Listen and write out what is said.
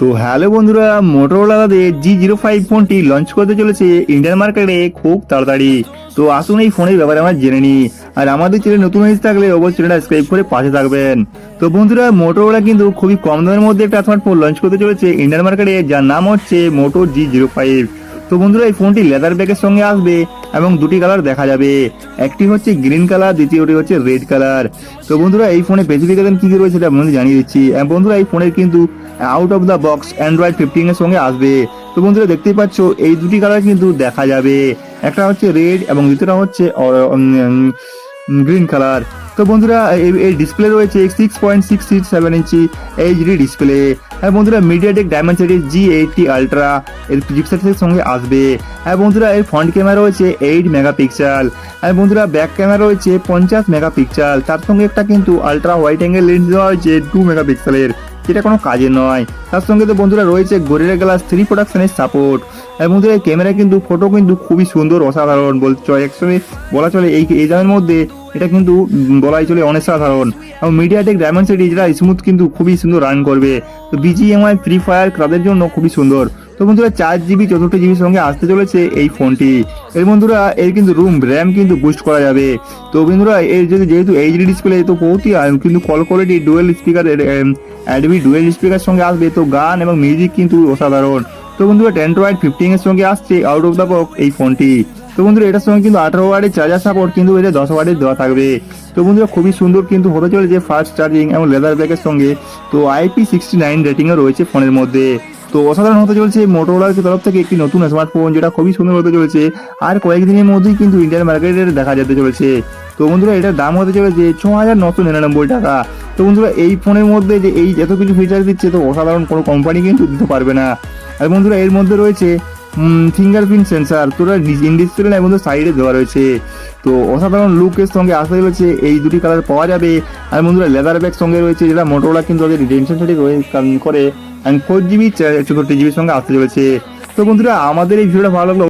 তো হ্যালো বন্ধুরা, মোটরোলা তাদের G05 ফোনটি লঞ্চ করতে চলেছে ইন্ডিয়ান মার্কেটে খুব তাড়াতাড়ি। তো আসুন এই ফোনের ব্যাপারে আমরা জেনে নিই। আর আমাদের চ্যানেল নতুন হয়ে থাকলে অবশ্যই চ্যানেলটা সাবস্ক্রাইব করে পাশে থাকবেন। তো বন্ধুরা, মোটরোলা কিন্তু খুবই কম দামের মধ্যে একটা স্মার্টফোন লঞ্চ করতে চলেছে ইন্ডিয়ান মার্কেটে, যার নাম হচ্ছে মোটো G05। তো বন্ধুরা, এই ফোনটি লেদার ব্যাগের সঙ্গে আসবে এবং দুটি কালার দেখা যাবে। একটি হচ্ছে গ্রিন কালার, দ্বিতীয়টি হচ্ছে রেড কালার। তো বন্ধুরা, এই ফোনে স্পেসিফিকেশন কি কি রয়েছে সেটা আপনাদের জানিয়ে দিচ্ছি। বন্ধুরা, এই ফোনের কিন্তু out of the box Android 15 এর সঙ্গে আসবে। তো বন্ধুরা, দেখতেই পাচ্ছ এই দুটি কালার কিন্তু দেখা যাবে। একটা হচ্ছে রেড এবং দ্বিতীয়টা হচ্ছে গ্রিন কালার। তো বন্ধুরা, এই ডিসপ্লে রয়েছে 6.667 ইঞ্চি এইচডি ডিসপ্লে। হ্যাঁ বন্ধুরা, মিডিয়াটেক ডায়মেনসিটি G80 আলট্রা এর চিপসেটের সঙ্গে আসবে। হ্যাঁ বন্ধুরা, এর ফ্রন্ট ক্যামেরা রয়েছে 8 মেগাপিক্সেল। হ্যাঁ বন্ধুরা, ব্যাক ক্যামেরা রয়েছে 50 মেগাপিক্সেল। তার সঙ্গে একটা কিন্তু আলট্রা ওয়াইড অ্যাঙ্গেল লেন্স দেওয়া হয়েছে 2 মেগাপিক্সেলের, যেটা কোনো কাজের নয়। তার সঙ্গে তো বন্ধুরা রয়েছে গরিলা গ্লাস 3 প্রোডাকশনের সাপোর্ট। আর বন্ধুরা, এই ক্যামেরা কিন্তু ফটো কিন্তু খুবই সুন্দর, অসাধারণ বলতে একসঙ্গে বলা চলে। এই দামের মধ্যে এটা কিন্তু বলাই চলে অসাধারণ। এবং মিডিয়াটেক ডায়মেনসিটি যেটা স্মুথ কিন্তু খুবই সুন্দর রান করবে। তো বিজিএমআই, ফ্রি ফায়ার ক্লাবের জন্য খুবই সুন্দর। তো বন্ধুরা, 4GB 64GB সঙ্গে আসতে চলেছে এই ফোনটি। এর বন্ধুরা, এর কিন্তু র্যাম কিন্তু বুস্ট করা যাবে। তো বন্ধুরা, এর যেহেতু এইচডি ডিসপ্লে, তো বহুতই কিন্তু call quality dual speaker, Adobe dual speaker সঙ্গে আসবে। তো গান এবং মিউজিক কিন্তু অসাধারণ। তো বন্ধুরা, অ্যান্ড্রয়েড 15 এর সঙ্গে আসছে আউট অফ দ্য বক্স এই ফোনটি। তো বন্ধুরা, এটার সঙ্গে কিন্তু 18 ওয়াটের চার্জার সাপোর্ট কিন্তু এতে 10 ওয়াটের দেওয়া থাকবে। তো বন্ধুরা, খুবই সুন্দর কিন্তু হতে চলেছে ফাস্ট চার্জিং এবং লেদার ব্যাগের সঙ্গে। তো IP69 রেটিংও রয়েছে ফোনের মধ্যে। তো অসাধারণ হতে চলছে মোটরোলার তরফ থেকে একটি নতুন স্মার্টফোন, যেটা খুবই সুন্দর হতে চলেছে। আর কয়েকদিনের মধ্যেই কিন্তু ইন্ডিয়ান মার্কেটে দেখা যেতে চলেছে। তো বন্ধুরা, এটার দাম হতে চলেছে 6,999 টাকা। তো বন্ধুরা, এই ফোনের মধ্যে যে এই এত কিছু ফিচার দিচ্ছে, তো অসাধারণ কোনো কোম্পানি কিন্তু দিতে পারবে না। আর বন্ধুরা, এর মধ্যে রয়েছে ফিঙ্গারপ্রিন্ট সেন্সার, তোরা ইন ডিসপ্লে এবং সাইডে দেওয়া রয়েছে। তো অসাধারণ লুকের সঙ্গে আসতে চলেছে, এই দুটি কালার পাওয়া যাবে। আর বন্ধুরা, লেদার ব্যাগ সঙ্গে রয়েছে, যেটা মোটরোলা কিন্তু ওদের রিটেনশন সেটি করে। 4GB 64GB সঙ্গে আসতে চলেছে। তো বন্ধুরা, আমাদের এই ভিডিওটা ভালো লাগলো।